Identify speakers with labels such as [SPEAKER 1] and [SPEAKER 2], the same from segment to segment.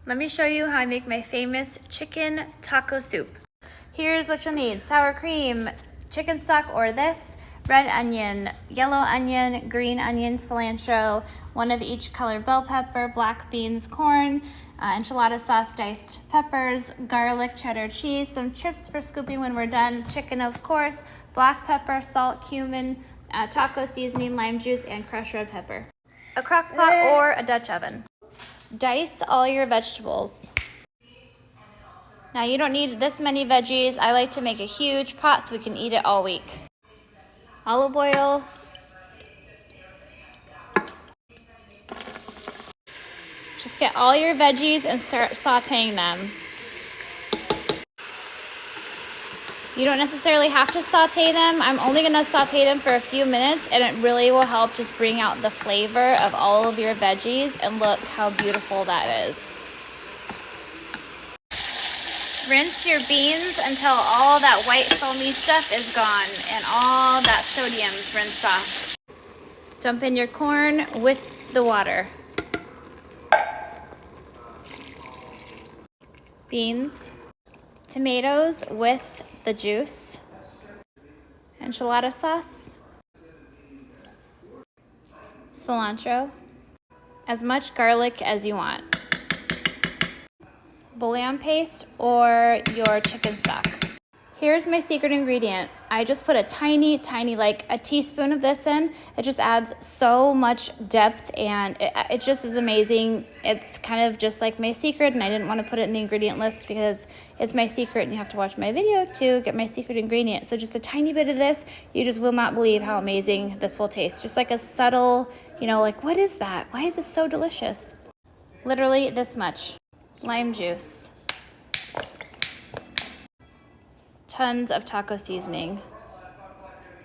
[SPEAKER 1] Let me show you how I make my famous chicken taco soup. Here's what you'll need: sour cream, chicken stock or this, red onion, yellow onion, green onion, cilantro, one of each color bell pepper, black beans, corn, enchilada sauce, diced peppers, garlic, cheddar cheese, some chips for scooping when we're done, chicken of course, black pepper, salt, cumin, taco seasoning, lime juice, and crushed red pepper. A crock pot or a Dutch oven. Dice all your vegetables. Now you don't need this many veggies. I like to make a huge pot so we can eat it all week. Olive oil. Just get all your veggies and start sauteing them. You don't necessarily have to saute them. I'm only gonna saute them for a few minutes, and it really will help just bring out the flavor of all of your veggies, and look how beautiful that is. Rinse your beans until all that white foamy stuff is gone and all that sodium's rinsed off. Dump in your corn with the water. Beans, tomatoes with the juice, enchilada sauce, cilantro, as much garlic as you want, bouillon paste or your chicken stock. Here's my secret ingredient. I just put a tiny, like a teaspoon of this in. It just adds so much depth, and it just is amazing. It's kind of just like my secret, and I didn't want to put it in the ingredient list because it's my secret and you have to watch my video to get my secret ingredient. So just a tiny bit of this, you just will not believe how amazing this will taste. Just like a subtle, like, what is that? Why is it so delicious? Literally this much. Lime juice. Tons of taco seasoning.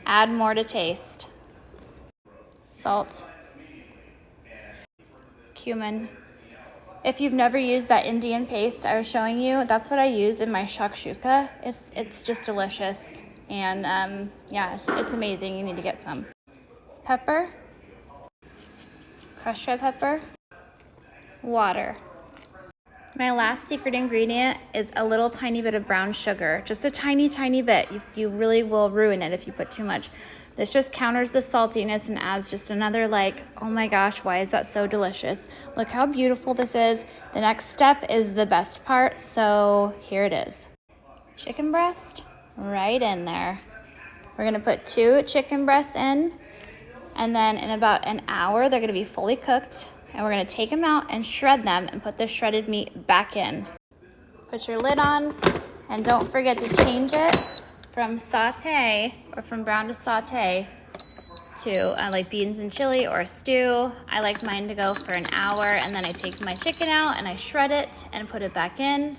[SPEAKER 1] Add more to taste. Salt. Cumin. If you've never used that Indian paste I was showing you, that's what I use in my shakshuka. It's just delicious, and yeah, it's amazing. You need to get some. Pepper. Crushed red pepper. Water. My last secret ingredient is a little tiny bit of brown sugar. Just a tiny bit. You really will ruin it if you put too much. This just counters the saltiness and adds just another, like, oh my gosh, why is that so delicious? Look how beautiful this is. The next step is the best part, so here it is. Chicken breast right in there. We're gonna put 2 chicken breasts in, and then in about an hour, they're gonna be fully cooked. And we're gonna take them out and shred them and put the shredded meat back in. Put your lid on, and don't forget to change it from saute, or from brown to saute, to like beans and chili or a stew. I like mine to go for an hour, and then I take my chicken out and I shred it and put it back in.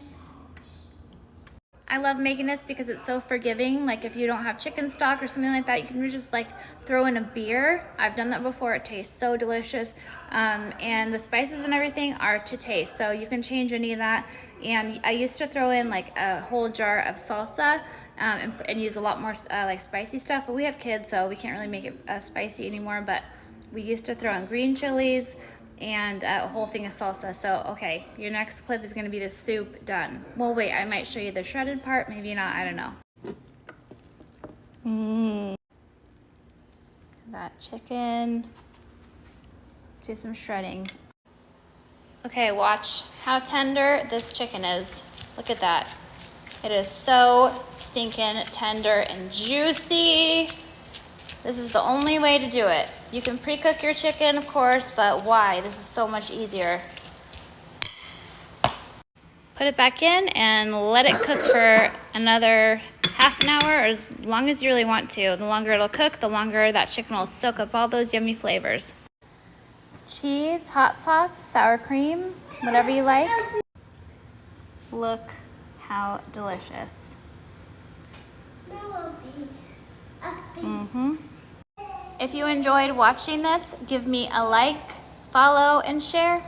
[SPEAKER 1] I love making this because it's so forgiving. Like if you don't have chicken stock or something like that, you can just like throw in a beer. I've done that before. It tastes so delicious. And the spices and everything are to taste. So you can change any of that. And I used to throw in like a whole jar of salsa and use a lot more like spicy stuff. But we have kids, so we can't really make it spicy anymore. But we used to throw in green chilies and a whole thing of salsa. So, okay, your next clip is gonna be the soup done. Well, wait, I might show you the shredded part, maybe not, I don't know. That chicken. Let's do some shredding. Okay, watch how tender this chicken is. Look at that. It is so stinking tender and juicy. This is the only way to do it. You can pre-cook your chicken, of course, but why? This is so much easier. Put it back in and let it cook for another half an hour, or as long as you really want to. The longer it'll cook, the longer that chicken will soak up all those yummy flavors. Cheese, hot sauce, sour cream, whatever you like. Look how delicious. If you enjoyed watching this, give me a like, follow, and share.